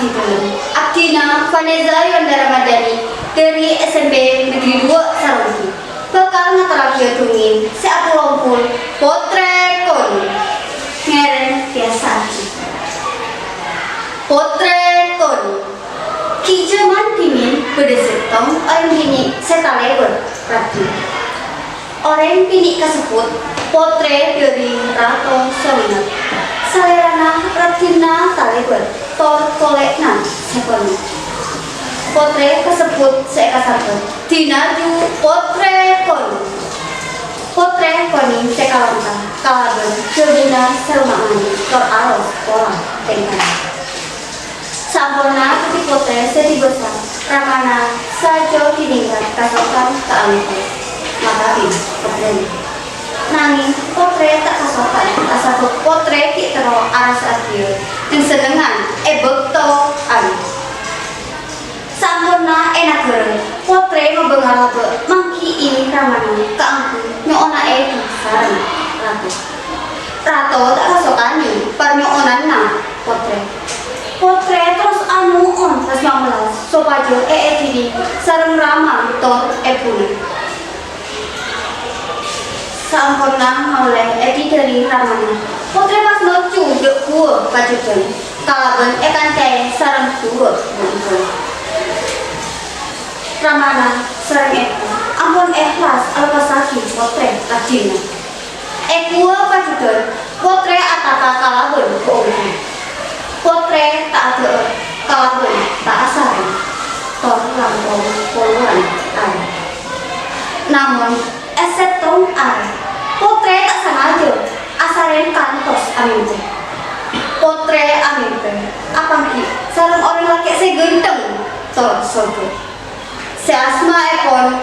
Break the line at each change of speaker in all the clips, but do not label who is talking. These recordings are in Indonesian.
abdi dulu. Abdina Vanessa Yondara Madani dari SMP Negeri 2 Saronggi. Bakal ngeterapi dungin si aku lompul potret kon ngeren biasa. Potret kon ki jaman dingin berdesetong orang bini setalewer rapi. Orang bini kasebut potret dari Rato Salinat. Salerana Ratina talewer tor kolekna seponi. Potret kasebut saya kasabut dinaju potret kon. Potret koni saya kalangkah kalaban jodina serumangani tor alos pola tengkana. Sampurna putih potret sedibesar ramana sajo diningkat kasokan kealitas makarin potret. Nanging potret tak kasokan kasabut potret ki tero aras akhir yang senengan bekto ali. Sampurna enak geren potret ngebengalabe mangki ini ramana keangku nyoona sarang rato tak kasokani parnyoonanna potret. Potret terus anu on pas 19 sopajo dini sareng rama tor puni. Sampurna oleh dari ramana potret pas lucu dek gua kajudan kalaban kancai sareng dua begitu. Ramana sareng ampun ikhlas alpasaki potret kajina. Gua kajudan potret ataka kalaban bohong. Potret tak ada kalaban tak asaran tor lampau poluan ada. Namun esetong ada potret tak sengaja asaren kantos aminte. Potret aminte apa ki sareng orang laki segenteng tor sogo. Seasma ekon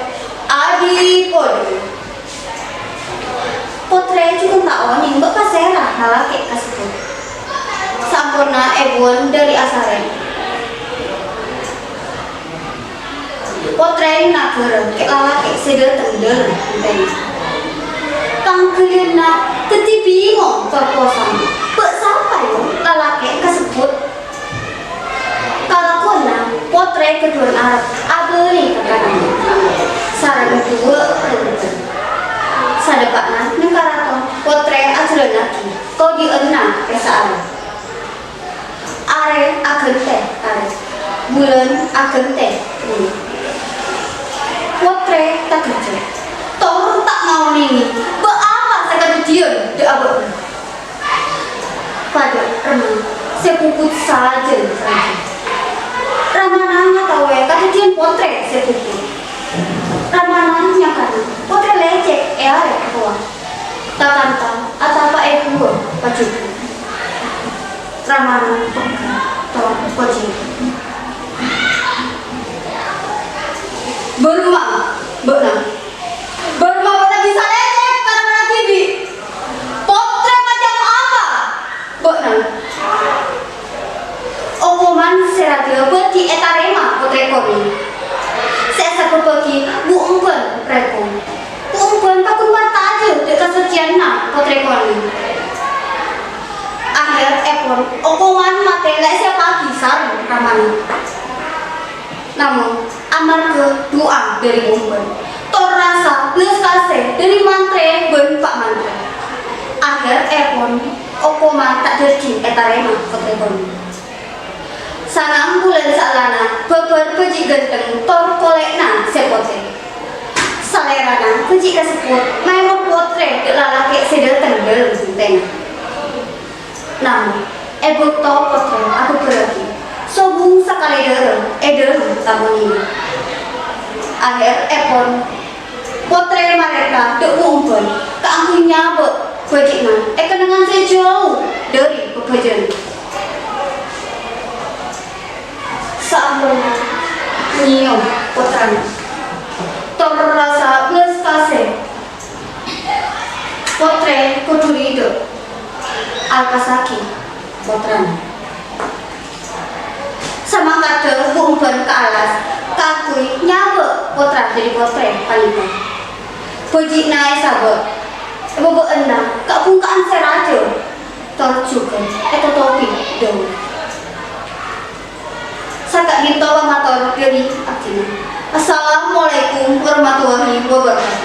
adi podi. Potret juga tak oning mbak pasera nalaki kasebut. Sampurna ebon dari asaren. Potret nak gerem ke lalaki sedateng dalam enteng. Tangkelina teti bingung terposan. Bek sampai lalaki kasebut. Kalakona potret kedua Arab abeli kekanan. Sarang kedua perempuan. Sadepakna nekaraton potret ajlan lagi. Kau dienang kesaan. Are agen teh are bulan agen teh ini potret tak kerja tor tak mau nih apa saya kejadian di abad pada remang sepuput saja ramananya tahu ya kejadian potret sepuput ramananya kan potret lecek are keluar tak kantang atau apa gua pacu ramana atau koji berma pada bisa lecek karena TV potret macam apa benang omongan seradio beti etarema potret koni saya bagi bu unggun rekon bu unggun pakun mata aja dekat suciana potret koni. Akhir epon omongan mate lek siapa kisar ramana. Namun amar ke doa dari bumben tor rasa neskase dari mantre ben pak mantre. Akhir epon omongan tak jadi etarema potrebon. Sangang bulan salana beber peji genteng tor kolekna sepote. Salerana peji kasebut memang potret lalaki sedateng dalam senteng. Namun, bekto potret aku berarti sobung sekali dereng tamun ini. Akhir epon potret mereka dek umpun keangkunya bejikna kenangan sejauh dari pepejan. Sampurna nyium potrana terrasa plus kase potret kudu hidup alkasaki potrana sama kade bumben ke alas kakui nyabe potra jadi potret palika pojik naik sahabat bobo enam kebungkaan serajo tor juga topi dong kita pamator dari Akina. Assalamualaikum warahmatullahi wabarakatuh.